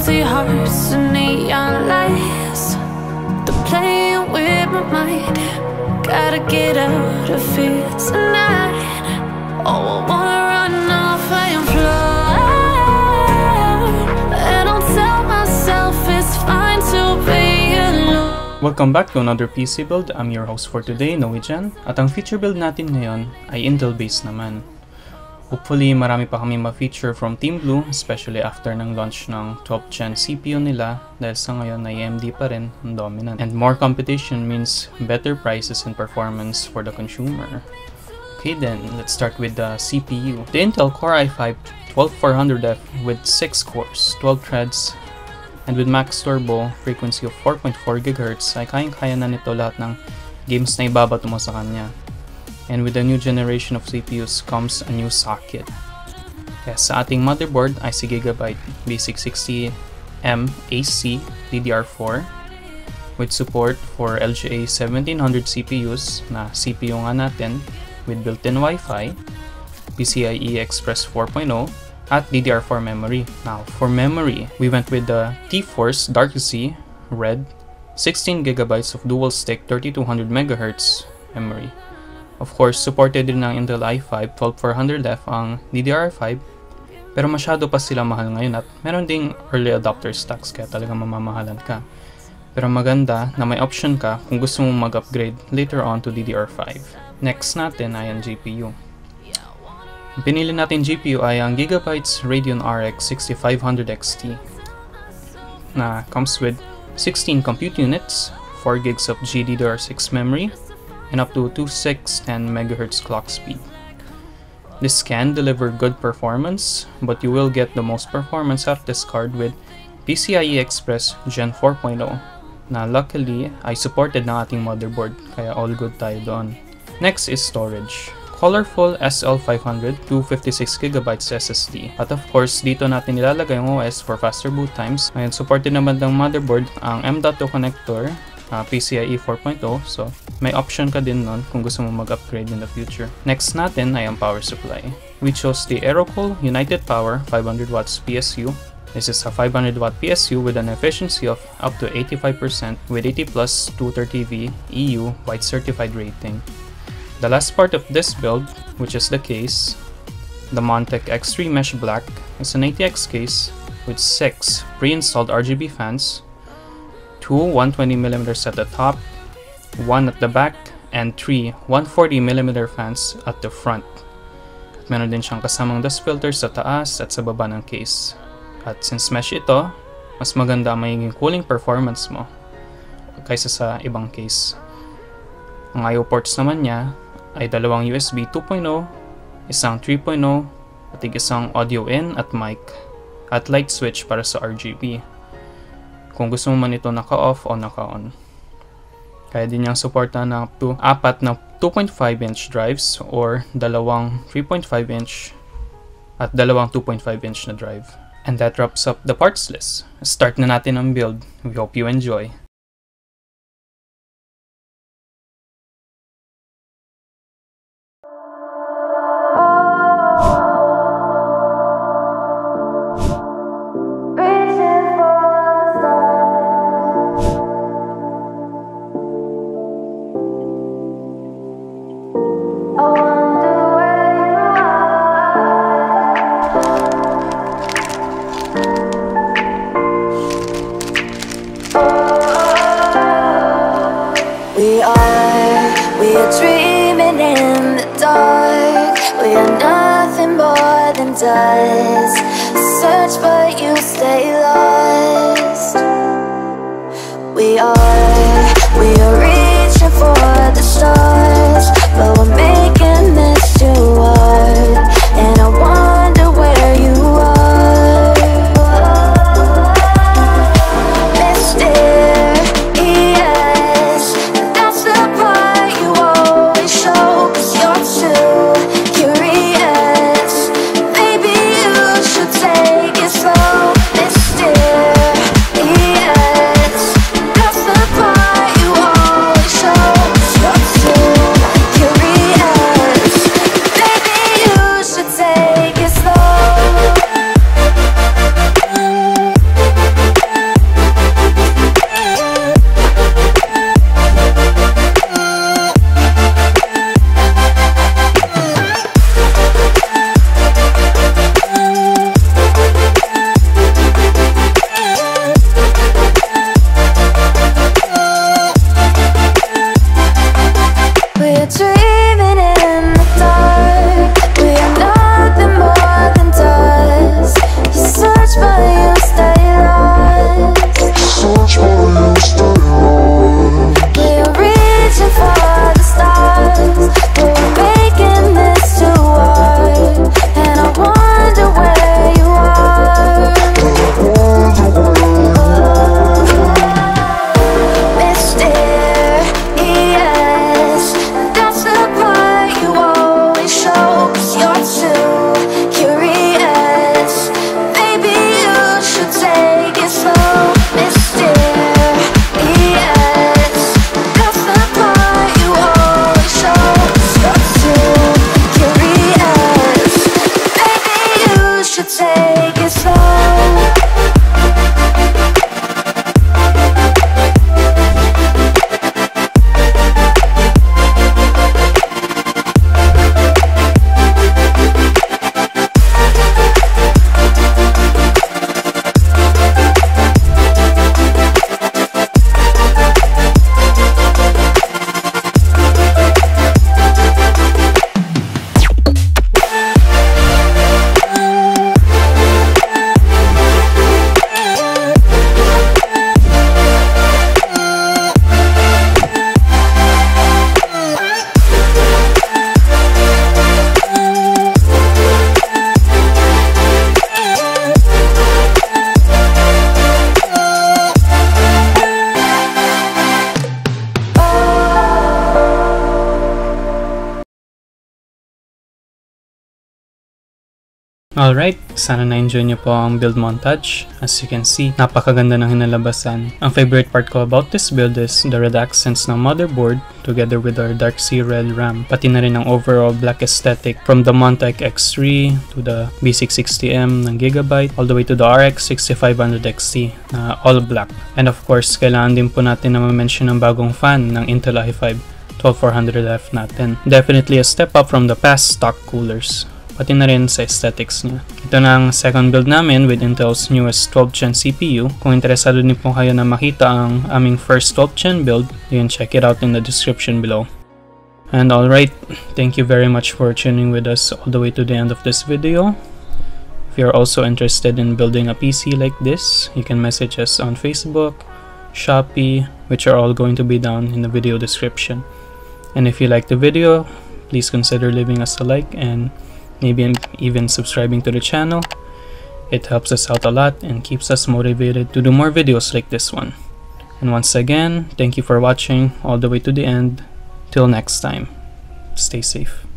empty hearts and neon lights. They're playing with my mind. Gotta get out of here tonight. Oh, I wanna run off and fly, and I'll tell myself it's fine to be alone. Welcome back to another PC build. I'm your host for today, Noe Jan. At ang feature build natin ngayon ay Intel based naman. Hopefully, marami pa kami ma-feature from Team Blue, especially after ng launch ng 12th gen CPU nila dahil sa ngayon ay AMD pa rin ang dominant. And more competition means better prices and performance for the consumer. Okay then, let's start with the CPU. The Intel Core i5-12400F with 6 cores, 12 threads, and with max turbo frequency of 4.4 GHz ay kayang-kaya na nito lahat ng games na ibabato mo sa kanya. And with the new generation of CPUs comes a new socket. Kaya sa ating motherboard ay si Gigabyte B660M AC DDR4 with support for LGA 1700 CPUs na CPU nga natin with built-in Wi-Fi, PCIe Express 4.0 at DDR4 memory. Now for memory, we went with the Teamforce Dark Z Red 16GB of dual stick 3200 MHz memory. Of course, supported din ng Intel i5-12400F ang DDR5, pero masyado pa sila mahal ngayon at meron ding early adopter stocks kaya talagang mamamahalan ka. Pero maganda na may option ka kung gusto mong mag-upgrade later on to DDR5. Next natin ay ang GPU. Ang pinili natin GPU ay ang Gigabyte Radeon RX 6500 XT na comes with 16 compute units, 4 gigs of GDDR6 memory, and up to 2610 MHz clock speed. This can deliver good performance, but you will get the most performance out of this card with PCIe Express Gen 4.0 na luckily ay supported ng ating motherboard kaya all good tayo doon. Next is storage. Colorful SL500 256GB SSD. At of course, dito natin nilalagay ang OS for faster boot times. Ngayon, supported naman ng motherboard ang M.2 connector, PCIe 4.0, so may option ka din nun kung gusto mo mag-upgrade in the future. Next natin ay ang power supply. We chose the Aerocool United Power 500 watts PSU. This is a 500 watt PSU with an efficiency of up to 85% with 80 plus 230V EU white certified rating. The last part of this build, which is the case, the Montech X3 Mesh Black, is an ATX case with 6 pre-installed RGB fans, 2 120mm at the top, 1 at the back, and 3 140mm fans at the front. At meron din siyang kasamang dust filters sa taas at sa baba ng case. At since mesh ito, mas maganda ang magiging cooling performance mo kaysa sa ibang case. Ang I/O ports naman niya ay dalawang USB 2.0, isang 3.0, at isang audio in at mic, at light switch para sa RGB. Kung gusto mo man ito naka-off o naka-on. Kaya din niyang supportan ng up to 4 na 2.5-inch drives or dalawang 3.5-inch at dalawang 2.5-inch na drive. And that wraps up the parts list. Start na natin ang build. We hope you enjoy. We are dreaming in the dark. We are nothing more than dust. Search but you stay lost. We are reaching for the stars, but we're making this too hard. And I wonder where you are, mysterious. That's the part you always show, 'cause you're too curious. Maybe you should take it slow, mysterious. That's the Alright, sana na-enjoy nyo po ang build montage. As you can see, napakaganda ng hinalabasan. Ang favorite part ko about this build is the red accents ng motherboard together with our Dark Z red RAM. Pati na rin ang overall black aesthetic from the Montech X3 to the B660M ng Gigabyte all the way to the RX 6500 XT na all black. And of course, kailangan din po natin na ma-mention ang bagong fan ng Intel i5 12400F natin. Definitely a step up from the past stock coolers. Pati na rin sa aesthetics niya. Ito na ang second build namin with Intel's newest 12th Gen CPU. Kung interesado din po kayo na makita ang aming first 12th Gen build, you can check it out in the description below. And alright, thank you very much for tuning with us all the way to the end of this video. If you're also interested in building a PC like this, you can message us on Facebook, Shopee, which are all going to be down in the video description. And if you like the video, please consider leaving us a like and maybe even subscribing to the channel. It helps us out a lot and keeps us motivated to do more videos like this one. And once again, thank you for watching all the way to the end. Till next time, stay safe.